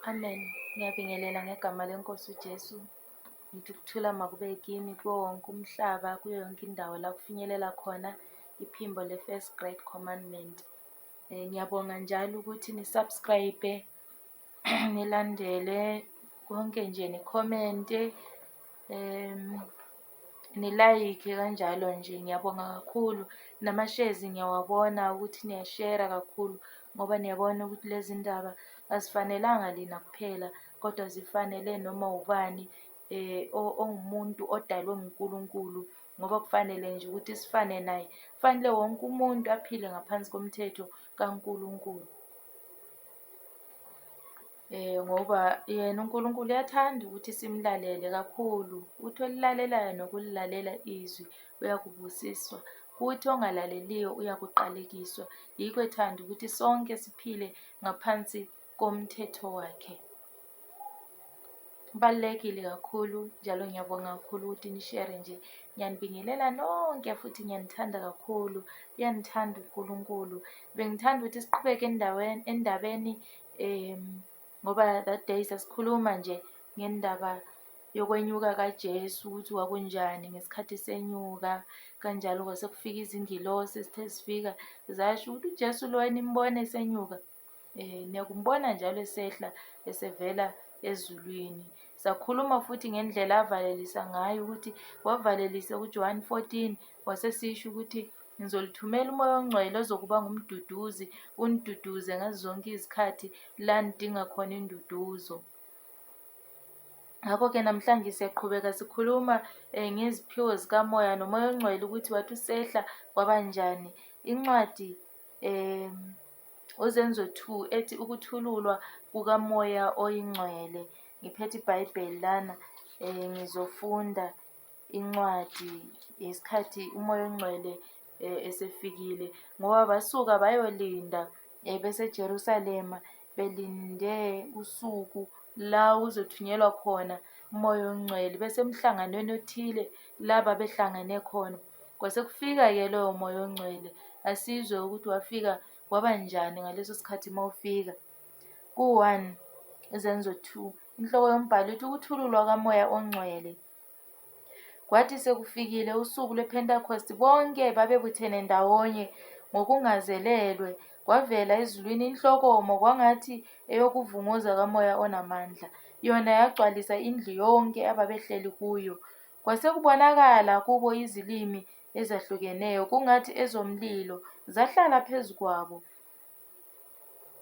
Amen. Ngiyabingelela ngegama leNkosi uJesu. Ngithi ukuthula makube kini kuwo wonke umhlaba, kuyo yonke indawo la kufinyelela khona iphimbo le-First Great Commandment. Ngiyabonga njalo ukuthi ni-subscribe, nilandele konke nje, nikhomente, nilayikhe kanjalo nje. Ngiyabonga kakhulu. Nama-shares ngiyawabona ukuthi niyashera kakhulu, ngoba niyabona ukuthi lezi ndaba azifanelanga lina kuphela, kodwa zifanele noma ubani ongumuntu odalwe nguNkulunkulu, ngoba kufanele nje ukuthi sifane naye. Kufanele wonke umuntu aphile ngaphansi komthetho kaNkulunkulu. Ngoba yena uNkulunkulu uyathanda ukuthi simlalele kakhulu. Uthi olilalelayo nokulilalela izwi uyakubusiswa, kuthi ongalaleliyo uyakuqalekiswa. Yikho ethanda ukuthi sonke siphile ngaphansi komthetho wakhe. Kubalulekile kakhulu, njalo ngiyabonga kakhulu ukuthi nishere nje. Ngiyanibingelela nonke futhi ngiyanithanda kakhulu, uyanithanda uNkulunkulu. Bengithanda ukuthi siqhubeke endabeni ngoba that day sasikhuluma nje ngendaba yokwenyuka kaJesu, ukuthi kwakunjani ngesikhathi senyuka. Kanjalo kwase kufika izingilosi, sithe sifika zasho ukuthi uJesu lo nimbona esenyuka, niyakumbona njalo esehla esevela ezulwini. Sakhuluma futhi ngendlela avalelisa ngayo, ukuthi wavalelisa kuJohn 14, wasesisho ukuthi ngizolithumela umoya ongcwele ozokuba ngumduduzi, uniduduze ngazo zonke izikhathi la nidinga khona induduzo. Ngakho-ke namhlanje siyaqhubeka sikhuluma ngeziphiwo zikamoya nomoya ongcwele, ukuthi wathi usehla kwabanjani. Incwadi uZenzo 2 ethi ukuthululwa kukamoya oyingcwele. Ngiphethe iBhayibheli lana, ngizofunda incwadi yesikhathi umoya ongcwele esefikile, ngoba basuka bayolinda beseJerusalema, belinde usuku la uzothunyelwa khona umoya ongcwele. Besemhlanganweni othile laba behlangane khona, kwase kufika-ke loyo moya ongcwele. Asizwe ukuthi wafika kwabanjani ngaleso sikhathi mawufika. Ku-1 Zenzo 2, inhloko yombhalo ithi ukuthululwa kamoya ongcwele. Kwathi sekufikile usuku lwePentecost, bonke babebuthene ndawonye ngokungazelelwe. Kwavela ezulwini inhlokomo, kwangathi eyokuvunguza kamoya onamandla, yona yagcwalisa indlu yonke ababehleli kuyo. Kwase kubonakala kubo izilimi ezahlukeneyo, kungathi ezomlilo, zahlala phezu kwabo,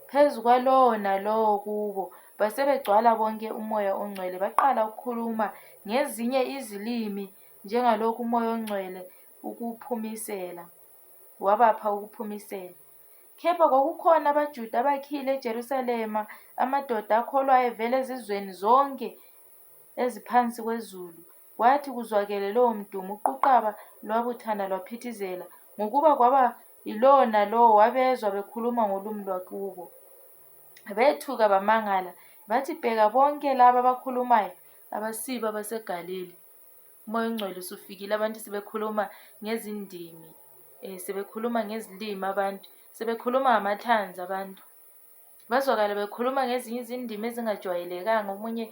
phezu kwalowo nalowo kubo. Basebegcwala bonke umoya ongcwele, baqala ukukhuluma ngezinye izilimi njengalokhu umoya ongcwele wabapha ukuphumisela. Kepha kwakukhona abaJuda abakhile eJerusalema, amadoda akholwayo evela ezizweni zonke eziphansi kwezulu. Kwathi kuzwakele lowo mdumo, uquqaba lwabuthana lwaphithizela, ngokuba kwaba yilowo nalowo wabezwa bekhuluma ngolimi lwakubo. Bethuka bamangala, bathi, bheka, bonke laba abakhulumayo abasibo abaseGalile. Umoya ongcwele usufikile, abantu sebekhuluma ngezindimi, sebekhuluma ngezilimi, abantu sebekhuluma ngamathanzi. Abantu bazwakala bekhuluma ngezinye izindimi ezingajwayelekanga, omunye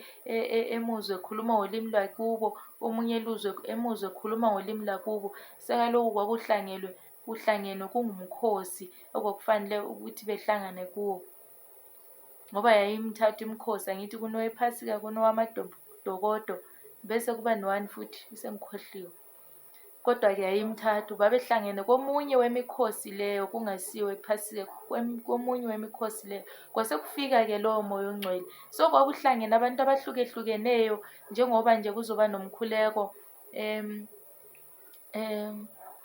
emuzwe ekhuluma ngolimi lwakubo, omunye emuzwe ekhuluma ngolimi lakubo. Sekaloku kuhlangenwe kungumkhosi okwakufanele ukuthi behlangane kuwo, ngoba yayimthathu imikhosi. Angithi kunowephasika, kunowamadokodo, bese kuba no-1 futhi sengikhohliwe. Kodwa-ke yayimthathu, babehlangene komunye wemikhosi leyo, kungasiyo ephasika, komunye wemikhosi leyo. Kwase kufika-ke lowo moya ongcwele. So kwakuhlangene abantu abahlukehlukeneyo, njengoba nje kuzoba nomkhuleko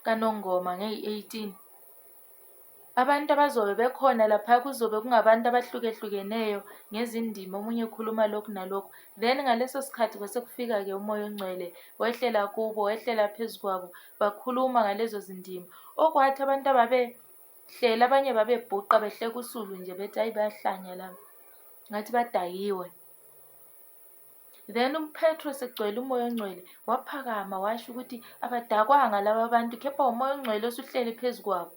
kaNongoma ngeyi-18. Abantu abazobe bekhona lapha kuzobe kungabantu abahlukehlukeneyo ngezindima, omunye ekhuluma lokhu nalokhu. Then ngaleso sikhathi kwase kufika-ke umoya ongcwele, wehlela kubo, wehlela phezu kwabo, bakhuluma ngalezo zindima. Okwathi abantu ababehlela, abanye babebhuqa behleka usulu nje, bethi hayi bayahlanya laba, ngathi badayiwe. Then uPetro segcwele umoya ongcwele, waphakama washo ukuthi abadakwanga laba abantu, kepha umoya ongcwele osuhleli phezu kwabo.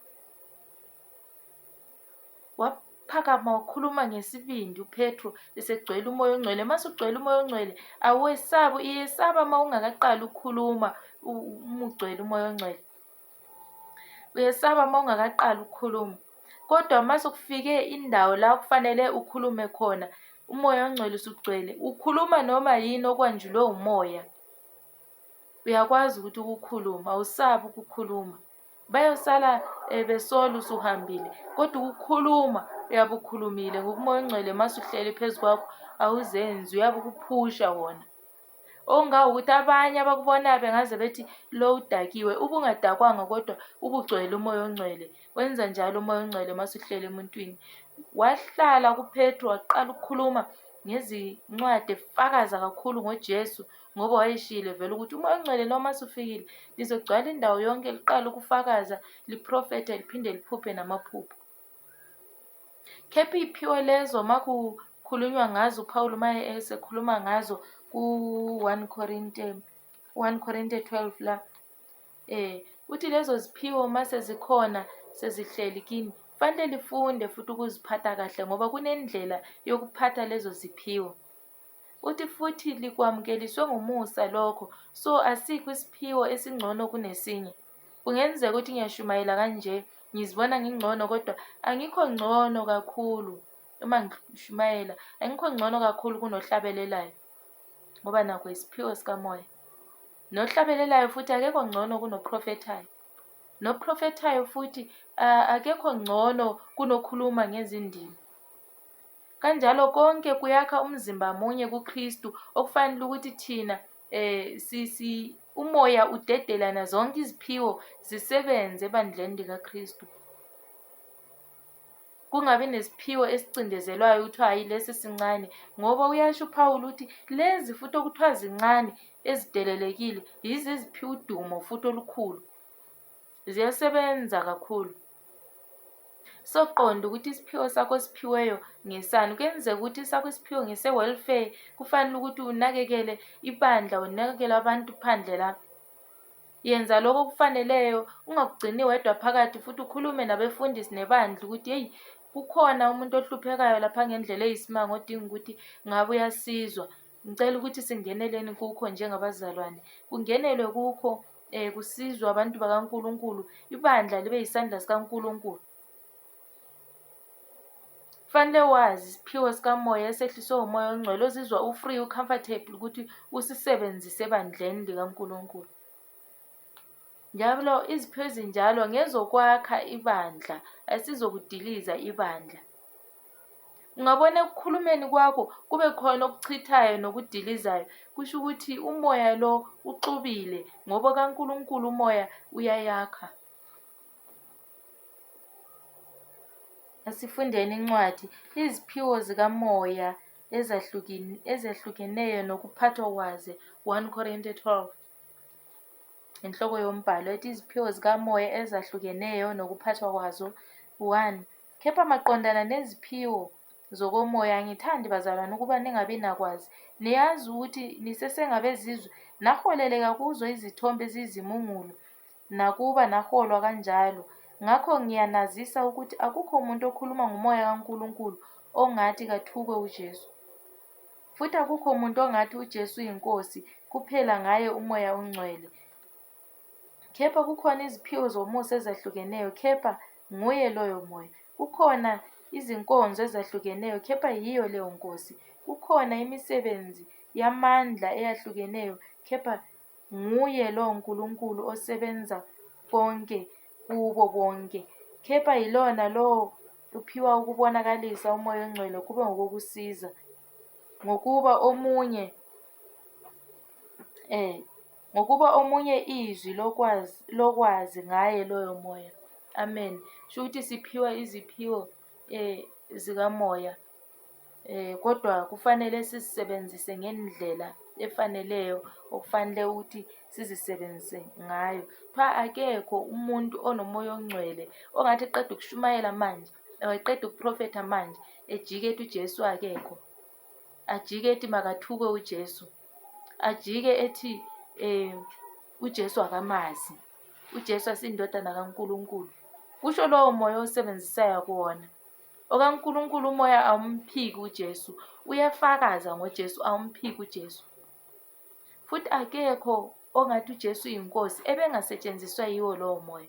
waphakama wakhuluma ngesibindi uPetro esegcwele umoya ongcwele. Masugcwele umoya ongcwele awesabi, iyesaba uma ungakaqali ukukhuluma ugcwele umoya ongcwele. Uyesaba uma ungakaqali ukukhuluma. Kodwa masukufike indawo la kufanele ukhulume khona, umoya ongcwele usugcwele, ukhuluma noma yini okwanjulwe umoya. Uyakwazi ukuthi ukukhuluma, awusabi ukukhuluma. Bayosala besola usuhambile, kodwa ukukhuluma uyabe ukhulumile ngoba umoya ongcwele masuhleli phezu kwakho awuzenzi, uyabe ukuphusha wona. Okungawukuthi abanye abakubonayo bengaze bethi lo udakiwe, ubungadakwanga kodwa ubugcwele umoya ongcwele. Wenza njalo umoya ongcwele masuhleli emuntwini. Wahlala kuPetro waqala ukukhuluma ngezincwadi efakaza kakhulu ngoJesu, ngoba wayeshilo vele ukuthi umoya ongcwele noma sufikile lizogcwala indawo yonke, liqala ukufakaza, liprofethe, liphinde liphuphe namaphupho. Kepha iy'phiwo lezo makukhulunywa ngazo, uPawulu maye esekhuluma ngazo ku-1 Korinte 12 la, uthi lezo ziphiwo mase zikhona sezihleli kini, fanele lifunde futhi ukuziphatha kahle ngoba kunendlela yokuphatha lezo ziphiwo. Uthi futhi likwamukeliswe ngomusa lokho, so asikho isiphiwo esingcono kunesinye. Kungenzeka ukuthi ngiyashumayela kanje, ngizibona ngingcono kodwa angikho ngcono kakhulu. Uma ngishumayela angikho ngcono kakhulu kunohlabelelayo, ngoba nakho isiphiwo sikamoya. Nohlabelelayo futhi akekho ngcono kunoprofethayo. Noprofethayo futhi akekho ngcono kunokhuluma ngezindimi. Kanjalo konke kuyakha umzimba munye kuKristu, okufanele ukuthi thina umoya udedelana, zonke iziphiwo zisebenze ebandleni likaKristu. Kungabi nesiphiwo esicindezelwayo ukuthi hayi lesi sincane, ngoba uyasho uPawulu ukuthi lezi futhi okuthiwa zincane ezidelelekile yizo eziphiwa udumo futhi olukhulu, ziyasebenza kakhulu. Soqonda ukuthi isiphiwo sakho esiphiweyo ngesani. Kuyenzeka ukuthi sakho isiphiwo ngese-welfare, kufanele ukuthi unakekele ibandla, unakekele abantu phandle la. Yenza lokho okufaneleyo, ungakugcini wedwa phakathi, futhi ukhulume nabefundisi nebandla ukuthi hey, kukhona umuntu ohluphekayo lapha ngendlela eyisimanga odinga ukuthi ngabe uyasizwa. Ngicela ukuthi singeneleni kukho njengabazalwane, kungenelwe kukho, kusizwe abantu bakaNkulunkulu, ibandla libe yisandla sikaNkulunkulu. Fanele wazi isiphiwo sikamoya esehliswe umoya ongcwele, ozizwa ufree, ucomfortable ukuthi usisebenzise ebandleni likaNkulunkulu. Njalo iziphiwo ezinjalo ngezokwakha ibandla, asizokudiliza ibandla. Ungabona ekukhulumeni kwakho kube khona okuchithayo nokudilizayo, kusho ukuthi umoya lo uxubile, ngoba kaNkulunkulu umoya uyayakha. Asifundeni incwadi, iziphiwo zikamoya ezahlukeneyo nokuphathwa kwazo, 1 Korinte 12. Inhloko yombhalo ethi iziphiwo zikamoya ezahlukeneyo nokuphathwa kwazo. 1. Kepha maqondana neziphiwo zokomoya, angithandi bazalwane ukuba ningabi nakwazi. Niyazi ukuthi nisesengabezizwe naholeleka kuzo izithombe eziyizimungulu, nakuba naholwa kanjalo. Ngakho ngiyanazisa ukuthi akukho umuntu okhuluma ngomoya kaNkulunkulu ongathi kathukwe uJesu. Futhi akukho umuntu ongathi uJesu uyinkosi kuphela ngaye umoya ongcwele. Kepha kukhona iziphiwo zomusa ezahlukeneyo, kepha nguye loyo moya. Kukhona izinkonzo ezahlukeneyo, kepha yiyo leyo nkosi. Kukhona imisebenzi yamandla eyahlukeneyo, kepha nguye lo Nkulunkulu osebenza konke kubo bonke. Kepha yilona lo uphiwa ukubonakalisa umoya ongcwele kube ngokokusiza, ngokuba omunye izwi lokwazi ngaye loyo moya. Amen. Sho ukuthi siphiwa iziphiwo zikamoya, kodwa kufanele sizisebenzise ngendlela efaneleyo okufanele ukuthi sizisebenzise ngayo. Akekho umuntu onomoya ongcwele ongathi eqeda ukushumayela manje, eqeda ukuprofetha manje, ejike ethi uJesu akekho, ajike ethi makathukwe uJesu, ajike ethi uJesu akamazi, uJesu asindodana kaNkulunkulu. Kusho lowo moya osebenzisayo kuwona. OkaNkulunkulu umoya awumphiki uJesu, uyafakaza ngoJesu, awumphiki uJesu. Futhi akekho ongathi uJesu yinkosi ebengasetshenziswa yiwo lowo moya.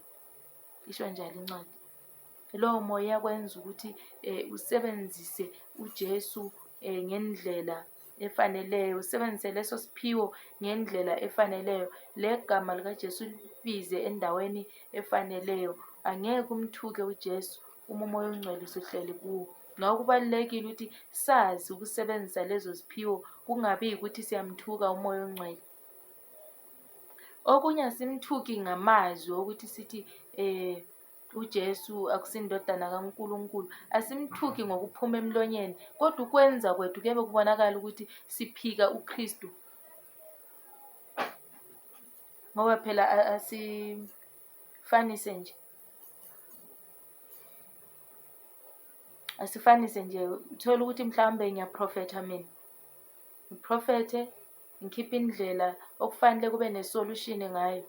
Isho njalo incwadi. Lowo moya uyakwenza ukuthi usebenzise uJesu ngendlela efaneleyo, usebenzise leso siphiwo ngendlela efaneleyo. Legama likaJesu libize endaweni efaneleyo. Angeke umthuke uJesu uma umoya ongcwele usuhleli kuwo. Ngakho kubalulekile ukuthi sazi ukusebenzisa lezo siphiwo, kungabi ukuthi siyamthuka umoya ongcwele. Okunye asimthuki ngamazwi ukuthi sithi uJesu akusindodana kaNkulunkulu. Asimthuki ngokuphuma emlonyeni, kodwa ukwenza kwethu kuyebe kubonakala ukuthi siphika uKristu. Ngoba phela asifanise nje, uthola ukuthi mhlawumbe ngiyaprofetha mina. Ngiprofethe, ngikhiphe indlela okufanele kube nesolution ngayo.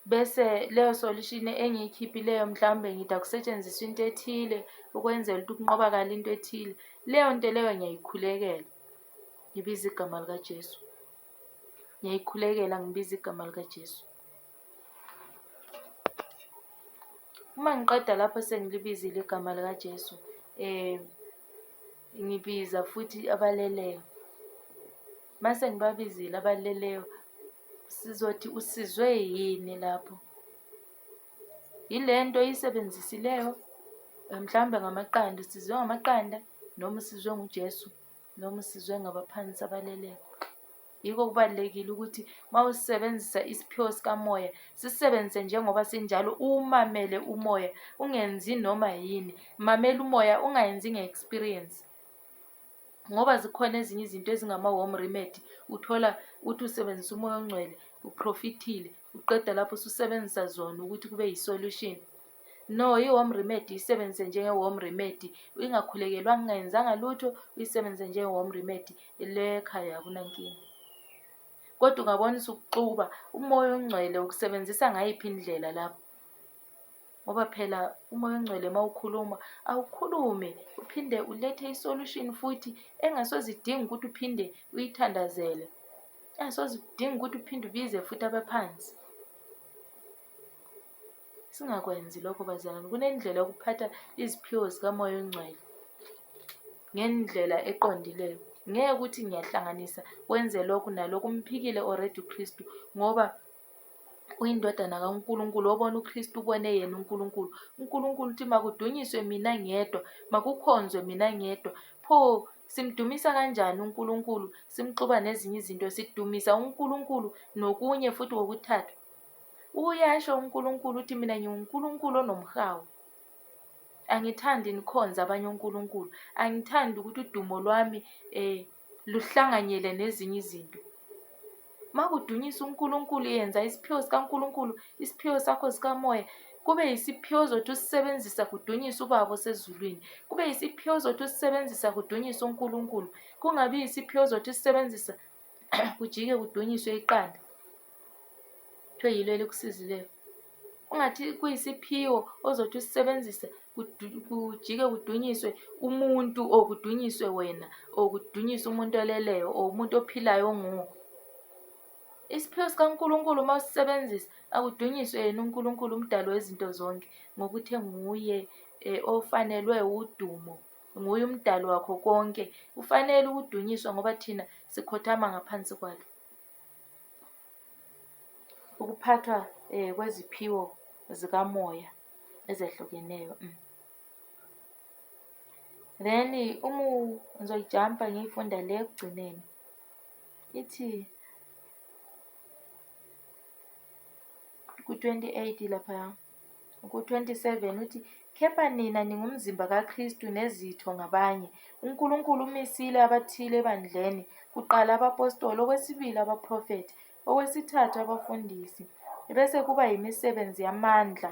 Bese leyo solution engiyikhiphileyo mhlawumbe ngithi akusetshenziswa into ethile ukwenzela ukuthi kunqobakala into ethile. Leyo nto leyo ngiyayikhulekela, ngibiza igama likaJesu. Ngiyayikhulekela, ngibiza igama likaJesu. Uma ngiqeda lapho sengilibizile igama likaJesu, ngibiza futhi abaleleyo. Mase ngibabizile abaleleyo, sizothi usizwe yini lapho? Yile nto oyisebenzisileyo, mhlawumbe ngamaqanda, usizwe ngamaqanda, noma usizwe nguJesu, noma usizwe ngabaphansi abaleleyo. Yiko kubalulekile ukuthi uma usebenzisa isiphiwo sikamoya, sisebenzise njengoba sinjalo. Umamele umoya, ungenzi noma yini. Mamela umoya, ungayenzi nge-experience. Ngoba zikhona ezinye izinto ezingama-warm remedy. Uthola uthi usebenzisa umoya ongcwele, uprofithile, uqeda lapho ususebenzisa zona ukuthi kube yi-solution. No, i-warm remedy isebenzise njenge-warm remedy. Ingakhulekelwa ngingayenzanga lutho, uyisebenzise njenge-warm remedy. Le ekhaya akunankinga. Kodwa ungabonisa ukuxuba, umoya ongcwele ukusebenzisa ngayiphi indlela lapho. Ngoba phela umoya ongcwele mawukhuluma, awukhulume uphinde ulethe i-solution futhi engasoze idinge ukuthi uphinde uyithandazele. Engasoze idinge ukuthi uphinde ubize futhi abaphansi. Singakwenzi lokho bazalwane. Kunendlela yokuphatha iziphiwo zikamoya ongcwele ngendlela eqondileyo. Ngeke ukuthi ngiyahlanganisa wenze lokhu nalokhu. Umphikile already uKristu, ngoba uyindodana kaNkulunkulu. Obona uKristu ubone yena uNkulunkulu. uNkulunkulu uthi makudunyiswe mina ngedwa, makukhonzwe mina ngedwa. Pho simdumisa kanjani uNkulunkulu simxuba nezinye izinto? Sidumisa uNkulunkulu nokunye futhi kokuthathu. Uyasho uNkulunkulu uthi mina ngiwuNkulunkulu onomhawu. Angithandi nikhonze abanye uNkulunkulu. Angithandi ukuthi udumo lwami luhlanganyele nezinye izinto. Makudunyisa uNkulunkulu, yenza isiphiwo sikaNkulunkulu, isiphiwo sakho sikamoya, kube yisiphiwo ozothi usisebenzisa kudunyisa uBaba osezulwini. Kube yisiphiwo ozothi usisebenzisa kudunyisa uNkulunkulu. Kungabi yisiphiwo ozothi usisebenzisa kujike kudunyiswe iqanda. Kuthiwe yilo elikusizileyo. Ungathi kuyisiphiwo ozothi usisebenzise kujike kudunyiswe umuntu, or kudunyiswe wena, or kudunyiswe umuntu oleleyo, or umuntu ophilayo onguwo. Isiphiwo sikaNkulunkulu uma usisebenzisa akudunyiswe yena uNkulunkulu, umdali wezinto zonke, ngokuthi nguye ofanelwe udumo, nguye umdali wakho konke. Ufanele ukudunyiswa ngoba thina sikhothama ngaphansi kwakhe. Ukuphathwa kweziphiwo zikamoya ezehlukeneyo. Then ngizoyijampa ngiyifunda le ekugcineni. Ithi ku-28 lapha, ku-27 uthi kepha nina ningumzimba kaKristu nezitho ngabanye. uNkulunkulu umisile abathile ebandleni, kuqala abapostoli, okwesibili abaprofethi, okwesithathu abafundisi, bese kuba yimisebenzi yamandla,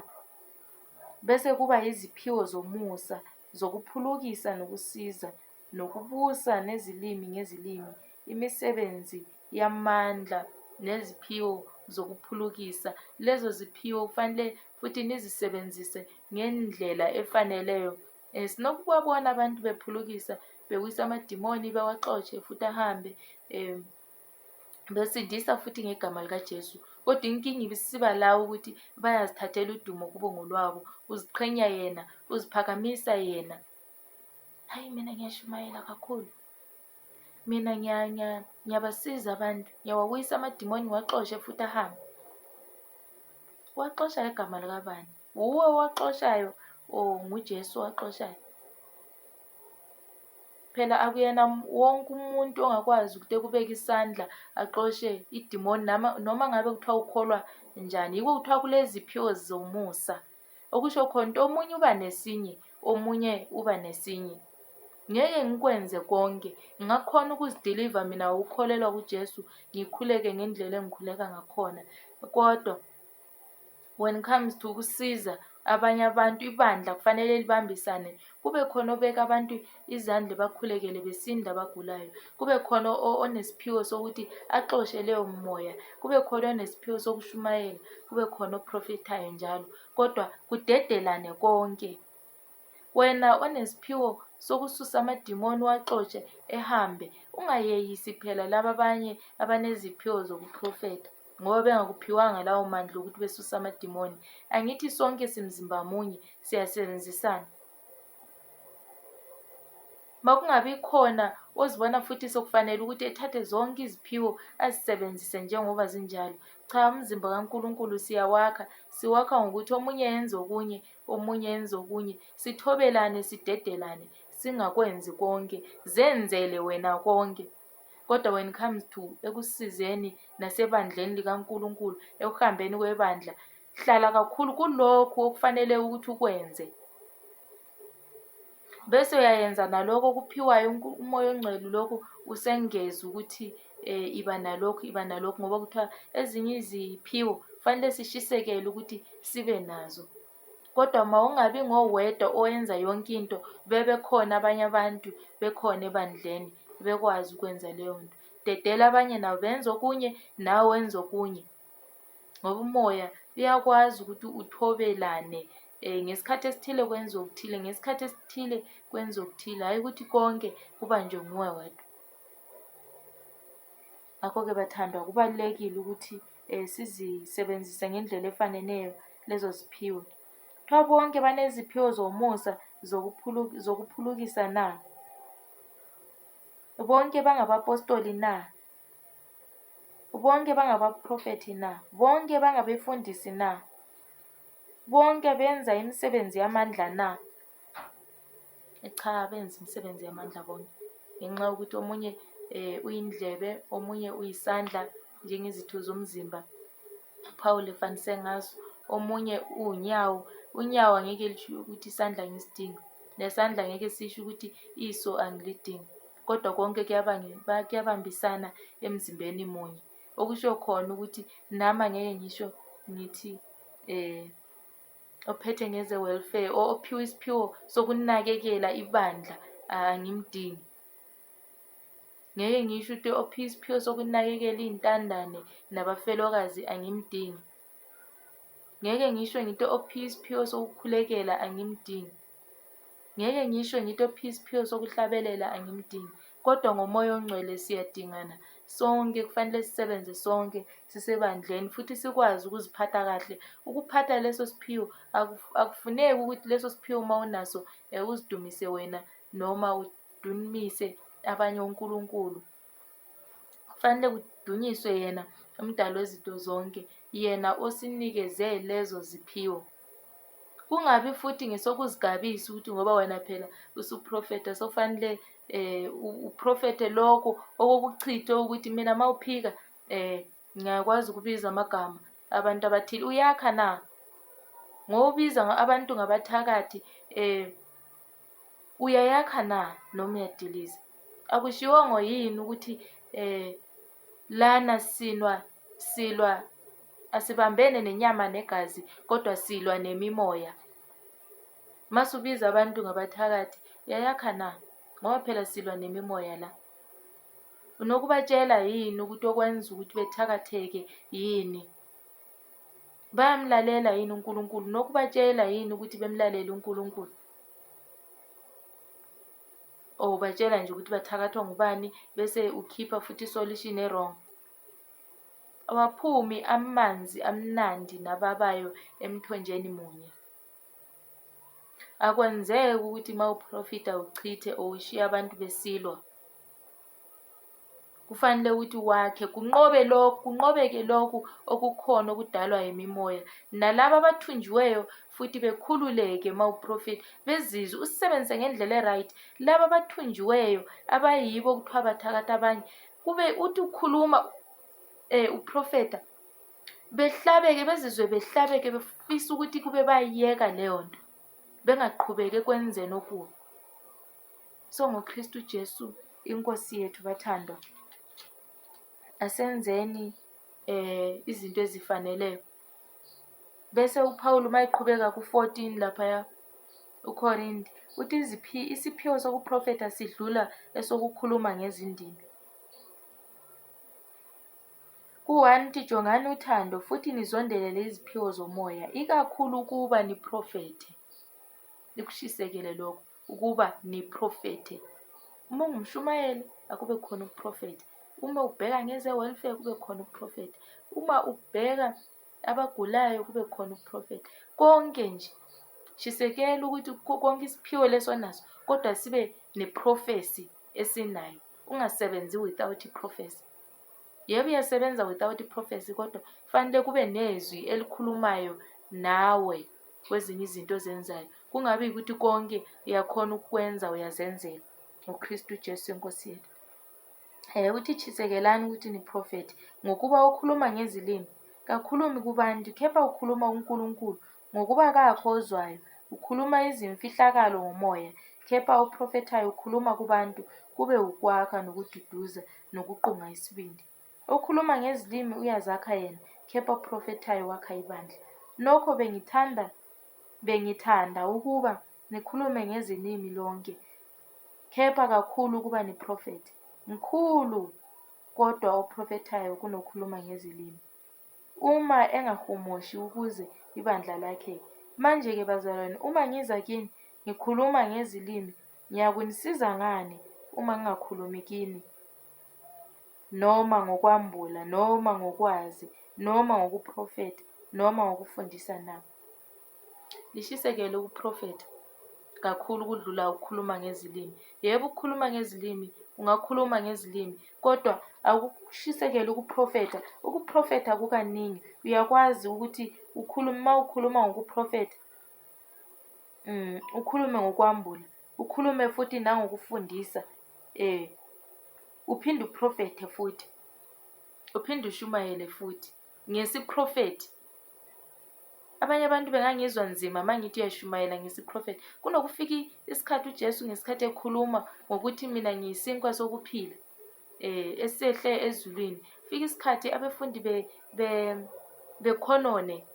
bese kuba yiziphiwo zomusa, zokuphulukisa nokusiza, nokubusa nezilimi ngezilimi, imisebenzi yamandla neziphiwo zokuphulukisa. Lezo ziphiwo kufanele futhi nizisebenzise ngendlela efaneleyo. Sinokubabona abantu bephulukisa, bewisa amadimoni, bewaxotshe futhi ahambe, besindisa futhi ngegama likaJesu. Kodwa inkinga ibisiba la ukuthi bayazithathela udumo kube ngolwabo, uziqhenya yena, uziphakamisa yena. Hayi, mina ngiyashumayela kakhulu. Mina ngiyabasiza abantu, ngiyawawisa amadimoni, ngiwaxoshe futhi ahambe. Waxosha igama likabani? Uwe waxoshayo or nguJesu waxoshayo? Phela akuyena wonke umuntu ongakwazi ukuthi ekubeka isandla axoshe idimoni, noma ngabe kuthiwa ukholwa njani. Yiko kuthiwa kuleziphiwo zomusa, okusho khona omunye uba nesinye, omunye uba nesinye. Ngeke ngikwenze konke, ngingakhona ukuzidiliva mina ukukholelwa kuJesu, ngikhuleke ngendlela engikhuleka ngakhona. Kodwa when it comes to ukusiza abanye abantu, ibandla kufanele libambisane. Kube khona obeka abantu izandla bakhulekele besinda abagulayo. Kube khona onesiphiwo sokuthi axoshe leyo moya. Kube khona onesiphiwo sokushumayela. Kube khona oprofethayo njalo. Kodwa kudedelane konke. Wena onesiphiwo sokususa amadimoni waxotshe ehambe, ungayeyisi phela laba abanye abaneziphiwo zokuprofetha, ngoba bengakuphiwanga lawo mandla ukuthi besusa amadimoni. Angithi sonke simzimba munye, siyasebenzisana. Makungabi khona ozibona futhi sokufanele ukuthi ethathe zonke iziphiwo azisebenzise njengoba zinjalo. Cha, umzimba kaNkulunkulu siwakha ngokuthi omunye yenze okunye, omunye yenze okunye. Sithobelane, sidedelane, singakwenzi konke. Zenzele wena konke. Kodwa when it comes to ekusizeni nasebandleni likaNkulunkulu, ekuhambeni kwebandla, hlala kakhulu kulokhu okufanele ukuthi ukwenze. Bese uyayenza naloko okuphiwayo umoya ongcwele, lokhu usengeza ukuthi iba nalokhu ngoba kuthiwa ezinye iziphiwo kufanele sishisekele ukuthi sibe nazo. Kodwa mawungabi ngowedwa oyenza yonke into, bebekhona abanye abantu bekhona ebandleni bekwazi ukwenza leyo nto. Dedela abanye nabo benze okunye, nawe wenze okunye. Ngoba umoya uyakwazi ukuthi uthobelane, ngesikhathi esithile kwenza okuthile, ngesikhathi esithile kwenza okuthile, hayi ukuthi konke kubanjwe nguwe wedwa. Ngakho-ke bathandwa, kubalulekile ukuthi sizisebenzise ngendlela efaneneyo lezo ziphiwo. Kuthiwa bonke baneziphiwo zomusa zokuphulukisa na? Bonke bangabapostoli na? Bonke bangabaprofethi na? Bonke bangabefundisi na? Bonke benza imisebenzi yamandla na? Cha, benza imisebenzi yamandla bonke. Ngenxa yokuthi omunye uyindlebe, omunye uyisandla njengezitho zomzimba uPaul efanise ngazo. Omunye unyawo. Unyawo angeke lisho ukuthi isandla ngisidinga, nesandla angeke sisho ukuthi iso angilidingi. Kodwa konke kuyabambisana emzimbeni munye. Okusho khona ukuthi nami angeke ngisho ngithi ophethe ngeze-welfare, ophiwe isiphiwo sokunakekela ibandla angimdingi. Ngeke ngisho ukuthi ophiwe isiphiwo sokunakekela iy'ntandane nabafelokazi angimdingi. Ngeke ngisho ngithi ophiwe isiphiwo sokukhulekela angimdingi. Ngeke ngisho ngithi ophiwe isiphiwo sokuhlabelela angimdingi. Kodwa ngomoya ongcwele siyadingana. Sonke kufanele sisebenze sonke sisebandleni futhi sikwazi ukuziphatha kahle. Ukuphatha leso siphiwo akufuneki ukuthi leso siphiwo uma unaso uzidumise wena noma udumise abanye onkulunkulu. Kufanele kudunyiswe yena, umdali wezinto zonke, yena osinikeze lezo ziphiwo. Kungabi futhi ngesokuzigabisa ukuthi ngoba wena phela usuprofetha sofanele uprofethe lokho okokuchitha ukuthi mina mawuphika ngiyakwazi ukubiza amagama abantu abathile. Uyakha na? Ngobiza abantu ngabathakathi uyayakha na noma uyadiliza? Akushiwongo yini ukuthi lana silwa asibambene nenyama negazi, kodwa silwa nemimoya. Masubiza abantu ngabathakathi, uyayakha na? Ngoba phela silwa nemimoya la. Unokubatshela yini ukuthi okwenza ukuthi bethakatheke yini? bayamlalela yini uNkulunkulu nokubatshela yini ukuthi bemlalele uNkulunkulu? Batshela nje ukuthi bathakathwa ngubani bese ukhipha futhi isolution e-wrong. Awaphumi amanzi amnandi nababayo emthonjeni munye. Akwenzeki ukuthi mawuprofita uchithe ushiye abantu besilwa. Kufanele ukuthi wakhe kunqobeke lokhu okukhona okudalwa yimimoya. Nalabo abathunjiweyo futhi bekhululeke mawuprofita, bezizwe usebenzise ngendlela e-right. Laba abathunjiweyo abayibo kuthiwa bathakatha abanye, kube uthi ukhuluma uprofeta, behlabeke, bezizwe behlabeke, befisa ukuthi kube bayiyeka leyo nto, bengaqhubeki ekwenzeni okubi. So ngoKristu Jesu inkosi yethu bathandwa, asenzeni izinto ezifaneleyo. Bese uPawulu mayiqhubeka ku-14 laphaya uKorinte, uthi isiphiwo sokuprofeta sidlula esokukhuluma ngezindimi. Ku-1 uthi jongani uthando futhi nizondelele iziphiwo zomoya, ikakhulu ukuba niprofethe. Likushisekele lokho ukuba niprofethe. Uma ungumshumayeli akube khona ukuprofetha. Uma ubheka ngeze-welfare kube khona ukuprofetha. Uma ubheka abagulayo kube khona ukuprofetha. Konke nje shisekela ukuthi konke isiphiwo leso naso kodwa sibe neprofesi esinayo. Ungasebenzi without prophecy. Yebo uyasebenza without prophecy kodwa fanele kube nezwi elikhulumayo nawe kwezinye izinto ozenzayo. Kungabi ukuthi konke uyakhona ukwenza uyazenzela. ngoKristu Jesu inkosi yethu. Uthi tshisekelani ukuthi niprofethe ngokuba ukhuluma ngezilimi. Kakhulumi kubantu kepha ukhuluma uNkulunkulu, ngokuba kakho ozwayo. Ukhuluma izimfihlakalo ngomoya, kepha uprofethayo ukhuluma kubantu, kube ukwakha nokududuza nokuqunga isibindi. Okhuluma ngezilimi uyazakha yena, kepha uprofethayo wakha ibandla. Nokho bengithanda ukuba nikhulume ngezilimi lonke, kepha kakhulu ukuba niprofethe. Mkhulu kodwa oprofethayo kunokhuluma ngezilimi, uma engahumoshi ukuze ibandla lakhe. Manje-ke bazalwane, uma ngiza kini ngikhuluma ngezilimi, ngiyakunisiza ngani uma ngingakhulumi kini, noma ngokwambula, noma ngokwazi, noma ngokuprofetha, noma ngokufundisa na? Lishisekele ukuprofetha kakhulu ukudlula ukukhuluma ngezilimi. Yebo ukukhuluma ngezilimi, ungakhuluma ngezilimi, kodwa akushisekele ukuprofetha. Ukuprofetha kukaningi. Uyakwazi ukuthi ukhuluma ngokuprofetha, ukhulume ngokwambula, ukhulume futhi nangokufundisa, uphinde uprofethe futhi, uphinde ushumayele futhi ngesiprofethi. Abanye abantu bengangizwa nzima mangithi uyashumayela ngesiprofethi. Kunokufika isikhathi uJesu ngesikhathi ekhuluma ngokuthi mina ngiyisinkwa sokuphila esehle ezulwini. Fika isikhathi abafundi bekhonone,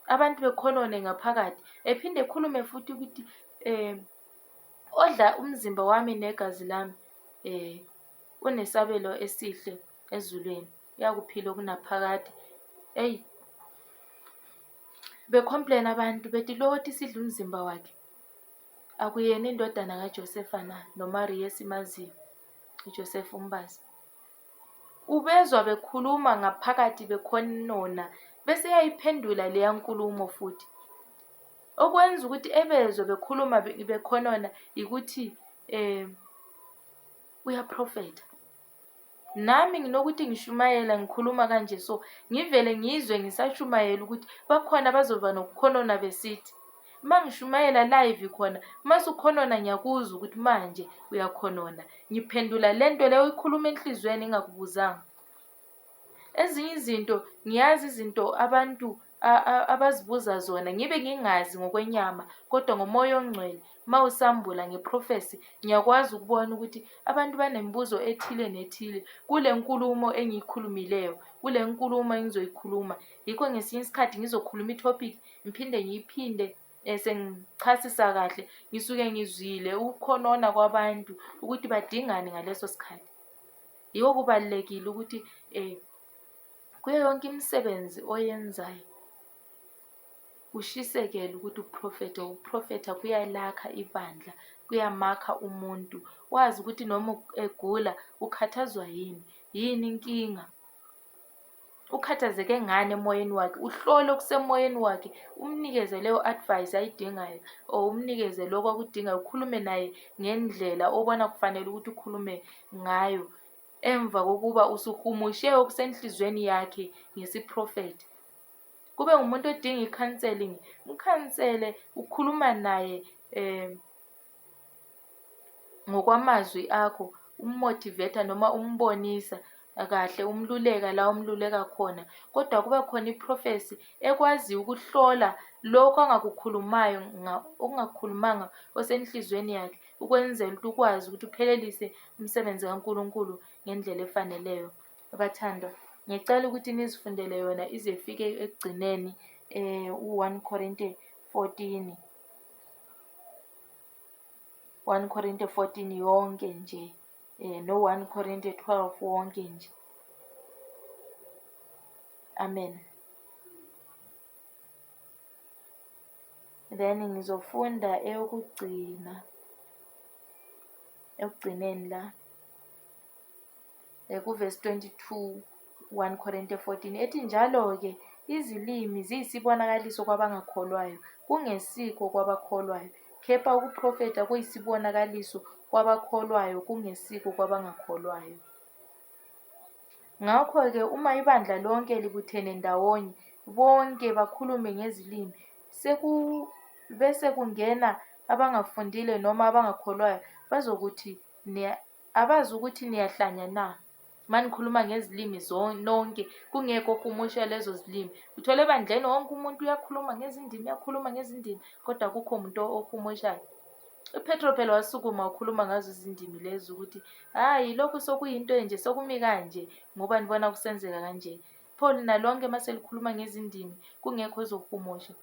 abantu bekhonone ngaphakathi. Ephinde ekhulume futhi ukuthi odla umzimba wami negazi lami unesabelo esihle ezulwini, uyakuphila okunaphakade. Becomplain abantu bethi lo othi sidla umzimba wakhe akuyena indodana kaJosefa na, noMariya esimaziyo, uJosefa umbazi. Ubezwa bekhuluma ngaphakathi bekhonona, bese yayiphendula leya nkulumo futhi. Okwenza ukuthi ebezwe bekhuluma bekhonona ukuthi uyaprofetha. Nami nginokuthi ngishumayela ngikhuluma kanje, so ngivele ngizwe ngisashumayela ukuthi bakhona bazoba nokukhonona besithi. Mangishumayela live khona, masukhonona ngiyakuzwa ukuthi manje uyakhonona. Ngiphendula lento leyo uyikhuluma enhlizweni engakubuzanga. Ezinye izinto ngiyazi izinto abantu abazibuza zona, ngibe ngingazi ngokwenyama, kodwa ngomoya ongcwele mawusambula ngeprofesi ngiyakwazi ukubona ukuthi abantu banemibuzo ethile nethile kule nkulumo engiyikhulumileyo, kule nkulumo engizoyikhuluma. Yikho ngesinye isikhathi ngizokhuluma itopic ngiphinde ngiyiphinde sengichasisa kahle, ngisuke ngizwile ukukhonona kwabantu ukuthi badingani ngaleso sikhathi. Yiko kubalulekile ukuthi kuyo yonke imisebenzi oyenzayo ushisekele ukuthi ukuprofetha kuyalakha ibandla, kuyamakha umuntu. Wazi ukuthi noma egula ukhathazwa yini inkinga, ukhathazeke ngani emoyeni wakhe. Uhlole okusemoyeni wakhe, umnikeze leyo advice ayidingayo, or umnikeze lokho akudingayo. Ukhulume naye ngendlela obona kufanele ukuthi ukhulume ngayo, emva kokuba usuhumushe okusenhlizweni yakhe ngesiprofethi. Kube ngumuntu odinga i-counseling, umkhansele, ukhuluma naye ngokwamazwi akho, ummotivate noma umbonisa kahle, umluleka la umluleka khona. Kodwa kube khona iprofesi ekwaziyo ukuhlola lokho ongakukhulumanga osenhlizweni yakhe, ukwenzela ukuthi ukwazi ukuthi uphelelise umsebenzi kaNkulunkulu ngendlela efaneleyo. Abathandwa, ngicela ukuthi nizifundele yona ize ifike ekugcineni, u-1 Korinte 14. 1 Korinte 14 yonke nje, no-1 Korinte 12 wonke nje. Amen. Then ngizofunda ekugcineni la, kuverse 22, 1 Korinte 14 ethi, njalo-ke izilimi ziyisibonakaliso kwabangakholwayo, kungesikho kwabakholwayo, kepha ukuprofetha kuyisibonakaliso kwabakholwayo, kungesikho kwabangakholwayo. Ngakho-ke uma ibandla lonke libuthene ndawonye, bonke bakhulume ngezilimi, bese kungena abangafundile noma abangakholwayo, abazi ukuthi niyahlanya na? Manikhuluma ngezilimi nonke, kungekho ohumusha lezo zilimi. Uthole ebandleni wonke umuntu uyakhuluma ngezindimi, kodwa akukho umuntu ohumushayo. uPetro phela wasukuma ukhuluma ngazo izindimi lezi ukuthi hayi lokhu sokuyinto nje, sokumi kanje ngoba nibona kusenzeka kanje. Paul nalonke mase likhuluma ngezindimi, kungekho ezohumusha.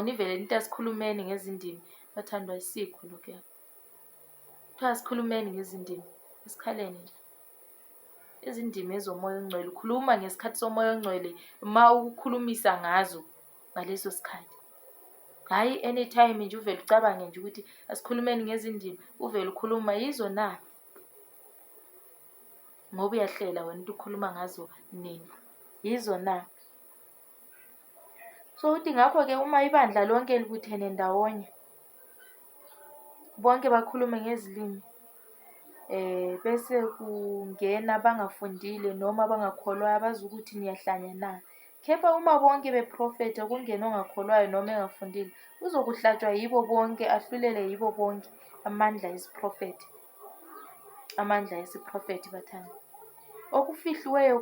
Nivele nithi asikhulumeni ngezindimi, bathandwa isikho lokho. Kuthiwa asikhulumeni ngezindimi, isikhaleni nje. Izindimi ezomoya ongcwele, ukhuluma ngesikhathi somoya ongcwele ma ukukhulumisa ngazo ngaleso sikhathi. Hayi anytime nje uvele ucabange nje ukuthi asikhulumeni ngezindimi, uvele ukhuluma yizo na? Ngoba uyahlela wena ukuthi ukhuluma ngazo nini, yizo na? So uthi ngakho-ke uma ibandla lonke libuthene ndawonye, bonke bakhulume ngezilimi, bese kungena abangafundile noma abangakholwayo, abazi ukuthi niyahlanya na? Kepha uma bonke beprofetha kungena ongakholwayo noma engafundile, uzokuhlatshwa yibo bonke, ahlulele yibo bonke amandla esiprofethi. Amandla esiprofethi, bathanda. Okufihliweyo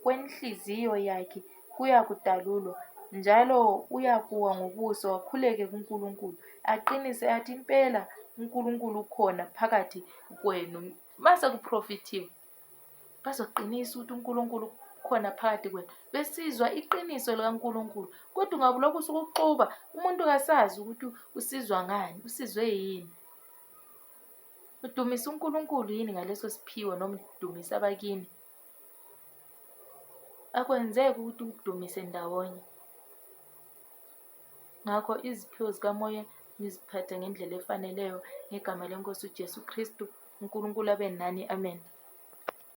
kwenhliziyo yakhe kuyakudalulwa, njalo uyakuwa ngobuso akhuleke kuNkulunkulu, aqinise athi impela uNkulunkulu ukhona phakathi kwenu. Mase kuprofithiwe, bazoqinisa ukuthi uNkulunkulu khona phakathi kwenu, besizwa iqiniso likaNkulunkulu. Kodwa ungabe lokhu usukuxuba, umuntu kasazi ukuthi usizwa ngani, usizwe yini. Udumisa uNkulunkulu yini ngaleso siphiwo noma udumisa abakini? Akwenzeki ukuthi udumise ndawonye. Ngakho iziphiwo zikamoya niziphathe ngendlela efaneleyo, ngegama leNkosi uJesu Kristu. uNkulunkulu abe nani, amen.